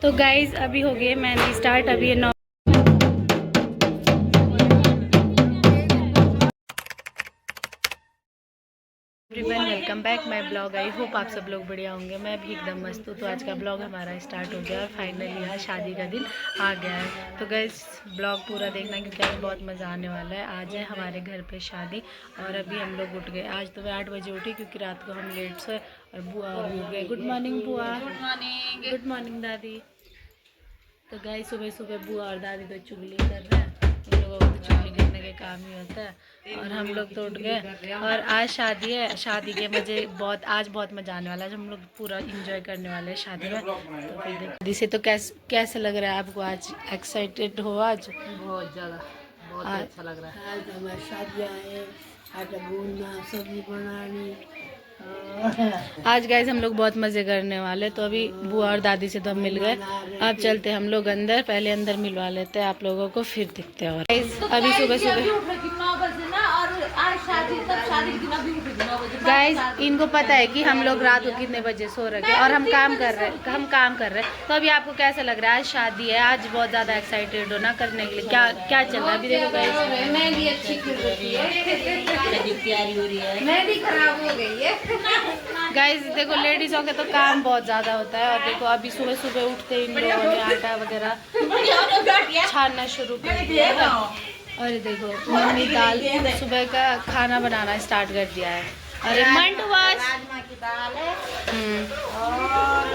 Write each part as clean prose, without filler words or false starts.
तो गाइज अभी हो गए मेहंदी स्टार्ट। अभी ये everyone welcome back my blog. I hope आप सब लोग बढ़िया होंगे। मैं भी एकदम मस्त हूँ। तो आज का ब्लॉग हमारा स्टार्ट हो गया और फाइनली यहाँ शादी का दिन आ गया है। तो गाइस ब्लॉग पूरा देखना क्योंकि आज बहुत मज़ा आने वाला है। आज है हमारे घर पे शादी और अभी हम लोग उठ गए। आज तो मैं 8 बजे उठी क्योंकि रात को हम लेट सोए और बुआ भी उठ गए। गुड मॉर्निंग बुआ। Good morning. गुड मॉर्निंग दादी। तो गाइस सुबह सुबह बुआ और दादी तो चुगली कर रहे हैं। इन लोगों को तो चुगली करने के काम ही होता है। और हम लोग तो उठ गए और आज शादी है। शादी के मज़े आज बहुत मज़ा आने वाला है। हम लोग पूरा इंजॉय करने वाले हैं शादी में। तो फिर देखिए से तो कैसे लग रहा है आपको? आज एक्साइटेड हो? आज बहुत ज़्यादा, बहुत अच्छा लग रहा है। आज हमारी शादियाँ है, आटा गूंदना, सब्जी बनानी। आज गाइस हम लोग बहुत मज़े करने वाले। तो अभी बुआ और दादी से तो हम मिल गए। अब चलते हम लोग अंदर। पहले अंदर मिलवा लेते हैं आप लोगों को, फिर दिखते हैं। और अभी सुबह गाइस इनको पता है कि हम लोग रात को कितने बजे सो रहे हैं और हम काम कर रहे हैं। तो अभी आपको कैसा लग रहा है? आज शादी है, आज बहुत ज़्यादा एक्साइटेड हो ना करने के लिए? क्या चल रहा है अभी? देखो गाइस मेहंदी अच्छी कर रही है, तैयारी हो रही है। मेहंदी खराब हो गई है। गाइस देखो लेडीज़ों के तो काम बहुत ज़्यादा होता है। और देखो अभी सुबह सुबह उठते इन लोगों ने आटा वगैरह छानना शुरू कर दिया है। और देखो मम्मी दाल सुबह का खाना बनाना स्टार्ट कर दिया है। अरे मंटू वाश राजमा की दाल है और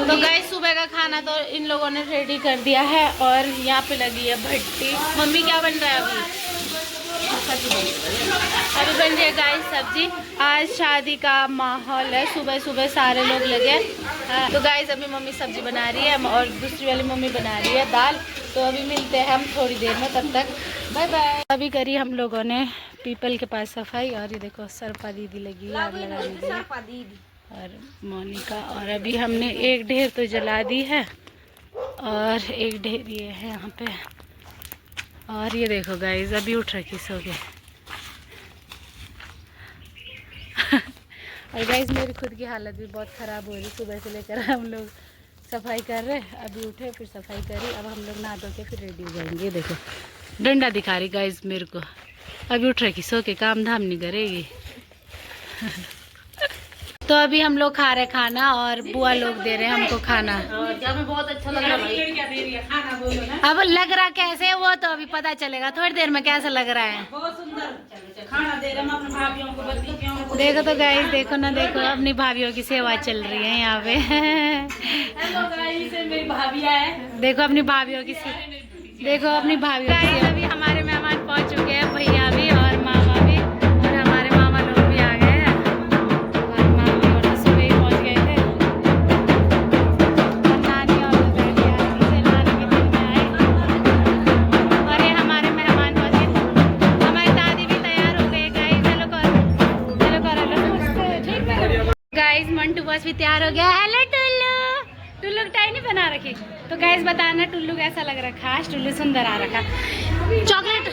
तो गाइस सुबह का खाना तो इन लोगों ने रेडी कर दिया है। और यहाँ पे लगी है भट्टी। मम्मी क्या बन रहा है अभी? अभी बन रही है गाइस सब्जी। आज शादी का माहौल है। सुबह सुबह सारे लोग लगे। तो गाइस अभी मम्मी सब्जी बना रही है और दूसरी वाली मम्मी बना रही है दाल। तो अभी मिलते हैं हम थोड़ी देर में, तब तक बाय बाय। अभी करी हम लोगों ने पीपल के पास सफाई। और ये देखो सरपा दीदी लगी है, आग लगा दी और मोनिका। और अभी हमने एक ढेर तो जला दी है और एक ढेर ये है यहाँ पे। और ये देखो गाइस अभी उठ रखी सो के। और गाइस मेरी खुद की हालत भी बहुत ख़राब हो रही। सुबह से लेकर हम लोग सफाई कर रहे, अभी उठे फिर सफाई करी। अब हम लोग नहा धो के फिर रेडी हो जाएंगे। देखो डंडा दिखा रही गाइस मेरे को। अभी उठ रखी सो के, काम धाम नहीं करेगी। तो अभी हम लोग खा रहे खाना और बुआ लोग दे रहे हैं हमको खाना। हमें बहुत अच्छा लग रहा है। अब लग रहा कैसे वो तो अभी पता चलेगा थोड़ी देर में कैसा लग रहा है। बहुत सुंदर खाना दे रहे हैं अपनी भाभीयों को, बच्चियों को। देखो तो गाइस देखो ना, देखो अपनी भाभीयों की सेवा चल रही है यहाँ पे। हेलो गाइस, मेरी भाभियाँ है। देखो अपनी भाभीयों की देखो अपनी भाभीयों की। अभी हमारे मेहमान पहुँच चुके हैं, भैया भी और मामा भी। और हमारे मामा लोग भी आ गए हैं और मामी और सुबह ही पहुँच गए थे। और नानी और नानी के दिन में आए। और ये हमारे मेहमान पहुँच गए। हमारी दादी भी तैयार हो गई। गाइस हेलो करो। गाइस मंटू बस भी तैयार हो गया। हेलो टुल्लू। टुल्लू की टाई नहीं बना रखी। तो गाइस बताना टुल्लू कैसा लग रहा? खास टुल्लू सुंदर आ रखा। चॉकलेट।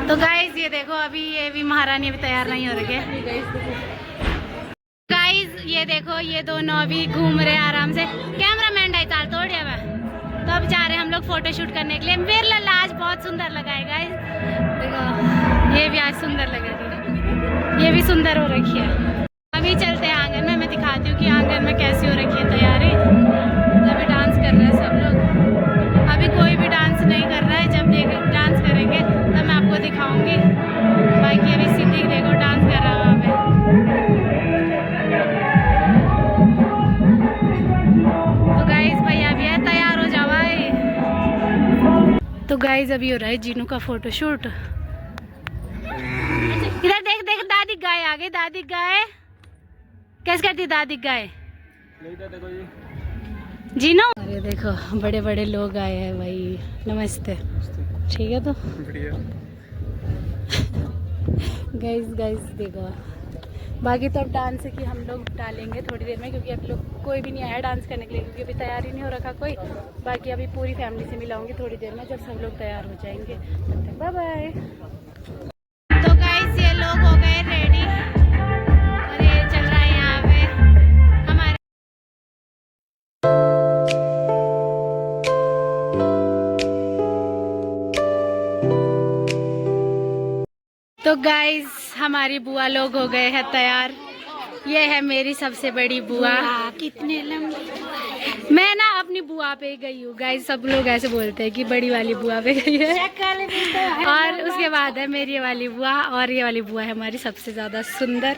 तो गाइस ये देखो अभी ये भी महारानी अभी तैयार नहीं हो रही है। गाइस ये देखो ये दोनों अभी घूम रहे हैं आराम से। कैमरा मैन डाई ताल तोड़ दिया। तो अब जा रहे हैं हम लोग फोटो शूट करने के लिए। मेरे लाला आज बहुत सुंदर लगा है गाइस। देखो ये भी आज सुंदर लग रही है, ये भी सुंदर हो रखी है। अभी चलते हैं आंगन में, मैं दिखाती हूँ कि आंगन में कैसी हो रखी है तैयारी। अभी डांस कर रहे हैं सब लोग। अभी कोई भी डांस नहीं कर रहा है। जब डांस करेंगे तब मैं आपको दिखाऊंगी। बाकी अभी सिद्दीक देखो डांस कर रहा है वहाँ पे। तो गाइस भैया भी है, तैयार हो जाओ भाई। तो गाइस अभी हो रहा है जीनू का फोटो शूट। इधर देख देख दादी गाय आ गई। दादी गाय कैसे करती दादी गाय जीनो। अरे देखो बड़े बड़े लोग आए हैं भाई। नमस्ते। ठीक है तो गाइस देखो। बाकी तो अब डांस की हम लोग डालेंगे थोड़ी देर में क्योंकि अभी लोग कोई भी नहीं आया डांस करने के लिए क्योंकि अभी तैयारी नहीं हो रखा कोई। बाकी अभी पूरी फैमिली से मिलाऊंगी थोड़ी देर में जब सब लोग तैयार हो जाएंगे। तब तक बाय बाय। तो गाइस ये लोग तो गाइज हमारी बुआ लोग हो गए हैं तैयार। ये है मेरी सबसे बड़ी बुआ। कितने लंबे। मैं ना अपनी बुआ पे गई हूँ गाइज, सब लोग ऐसे बोलते हैं कि बड़ी वाली बुआ पे गई है। और उसके बाद है मेरी ये वाली बुआ, और ये वाली बुआ है हमारी सबसे ज़्यादा सुंदर।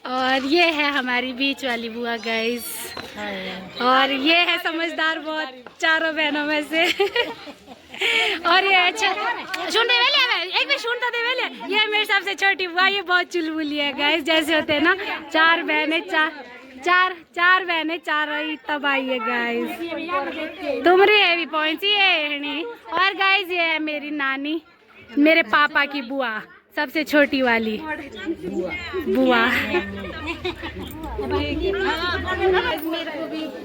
और ये है हमारी बीच वाली बुआ गाइज, और ये है समझदार बहुत चारों बहनों में से। और ये अच्छा सुनते एक भी सुनता दे वेले, ये मेरी सबसे छोटी बुआ, ये बहुत चुलबुली है गाइस। जैसे होते हैं ना चार बहनें चार बहनें चार तब आई है गाइस। तुमरी है भी पहुंची है। और गाइस ये है मेरी नानी, मेरे पापा की बुआ, सबसे छोटी वाली बुआ।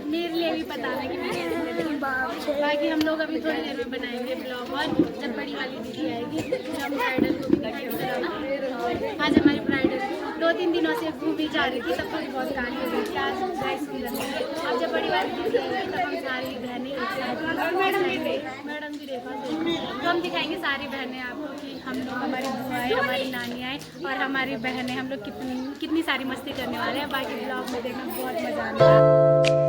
मेरे लिए भी बताना कि मैं बाकी हम लोग अभी थोड़ी देर में बनाएंगे ब्लॉग, और जब बड़ी वाली दीदी आएगी तो हम ब्राइडल को भी दिखाएंगे। आज हमारी ब्राइडल 2-3 दिनों से घूमी जा रही थी, तब तो बहुत गाली हो गई थी। आज गाइस सुंदर, अब जब बड़ी वाली दीदी आएगी तब हम सारी बहनें एक साथ, मैडम भी देखा तो हम दिखाएंगे सारी बहनें आपको कि हम लोग, हमारी बुआ है, हमारी नानी आए और हमारी बहनें, हम लोग कितनी सारी मस्ती करने वाले हैं। बाकी ब्लॉग में देखना बहुत मजा आएगा।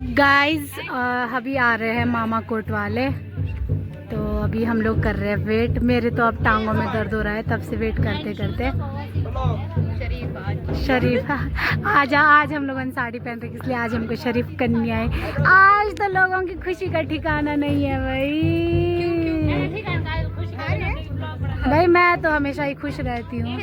गाइस अभी आ रहे हैं मामा कोट वाले, तो अभी हम लोग कर रहे हैं वेट। मेरे तो अब टांगों में दर्द हो रहा है तब से वेट करते करते। शरीफ आज हम लोगों ने साड़ी पहन रखी, इसलिए आज हमको शरीफ करनी है। आज तो लोगों की खुशी का ठिकाना नहीं है भाई मैं तो हमेशा ही खुश रहती हूँ।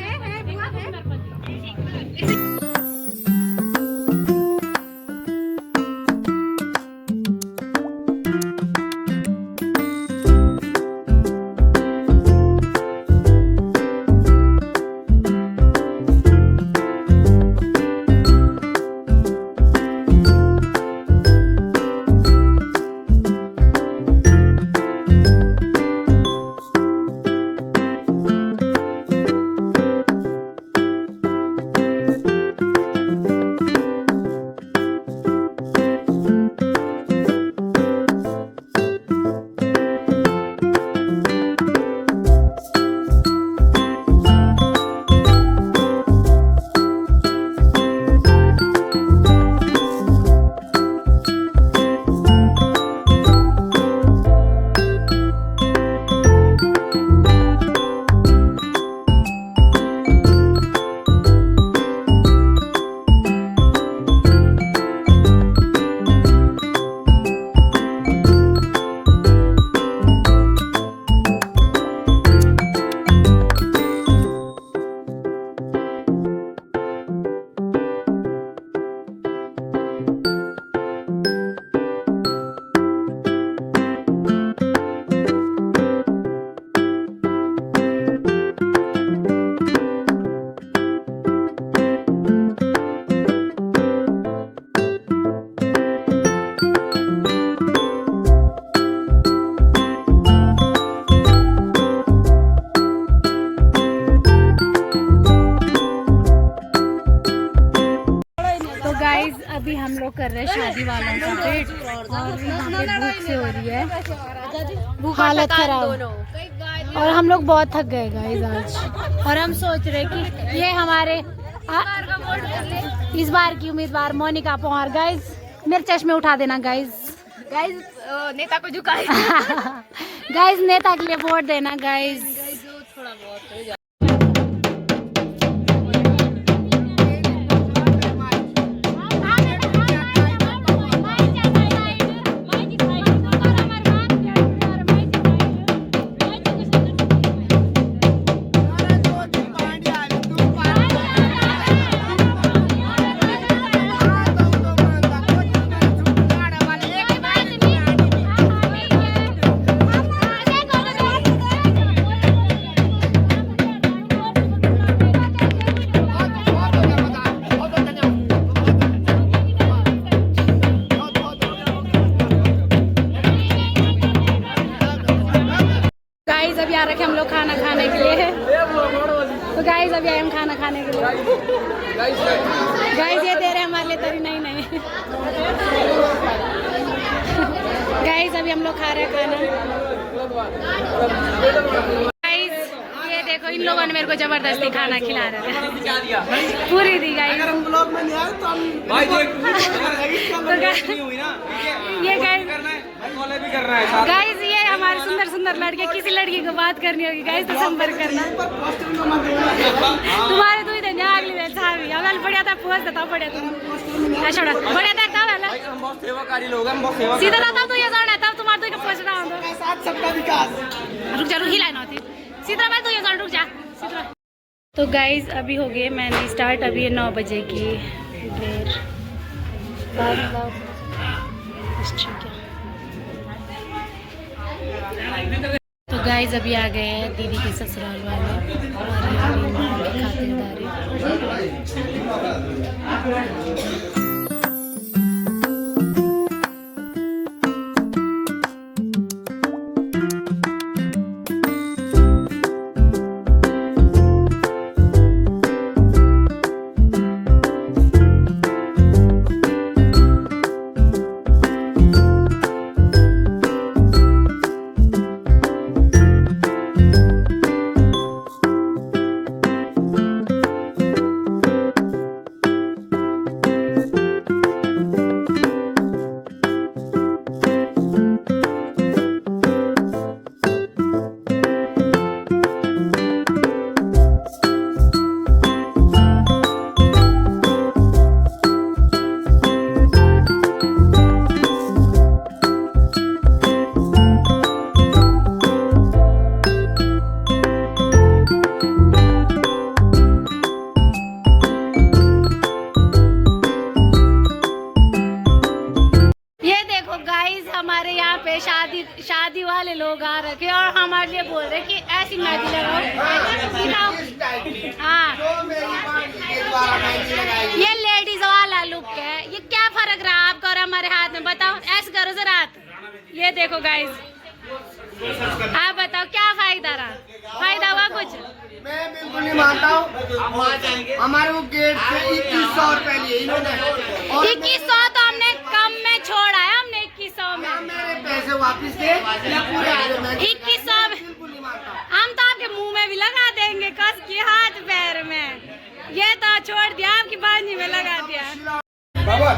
अभी हम लोग कर रहे हैं शादी वालों का वेट, और यहाँ पे भूख से हो रही है हालत खराब, और हम लोग बहुत थक गए गाइस आज। और हम सोच रहे कि ये हमारे इस बार की उम्मीदवार मोनिका पवार। गाइस मेरे चश्मे उठा देना गाइस। नेता को झुकाए। गाइस नेता के लिए वोट देना गाइस। तैयार रखे हम लोग खाना खाने के लिए। तो गाइस अभी आए हम खाना खाने के लिए। गाइस ये दे रहे हैं हमारे लिए तरी नहीं नहीं। गाइस अभी हम लोग खा रहे हैं खाना। गाइस ये देखो इन लोगों ने मेरे को जबरदस्ती खाना खिला रहे थे। पूरी दी गाइस। ये गाइस ये हमारी सुंदर सुंदर लड़के, किसी लड़की को बात करनी होगी गाइस तो संपर्क करना। तुम्हारे तो इधर अगली दिन छावी अगल बढ़िया था पोस्ट था बढ़िया था छोड़ा बढ़िया था का वाला हम बहुत सेवाकारी लोग हैं, बहुत सेवा सीधा था तो ये जाना तब तुम्हारे तो पोस्ट ना हो साथ सबका विकास। रुक जा रुक हिला ना होती सीधा मैं तो ये जान रुक जा सीधा। तो गाइस अभी हो गए मैंने स्टार्ट, अभी ये 9 बजे की देर। तो गाइस अभी आ गए हैं दीदी के ससुराल वाले और खातिरदारी। शादी वाले लोग आ रखे और हमारे लिए बोल रहे कि ऐसी मेहंदी लगाओ। हाँ ये लेडीज वाला लुक है, ये क्या फर्क रहा आपका और हमारे हाथ में बताओ। ऐसे करो जरा ये देखो गाइस, आप बताओ क्या फायदा रहा, फायदा हुआ कुछ? मैं बिल्कुल नहीं मानता हूँ। हमारे वो गेट से 2100 रुपए लिए इन्होंने, 2100 तो हमने कम में छोड़ा है, हमने 2100 में मेरे पैसे वापस दे या पूरे 2100 में हम तो आपके मुंह में भी लगा देंगे कस के हाथ पैर में। ये तो छोड़ दिया आपकी बांझी में लगा दिया। बाबा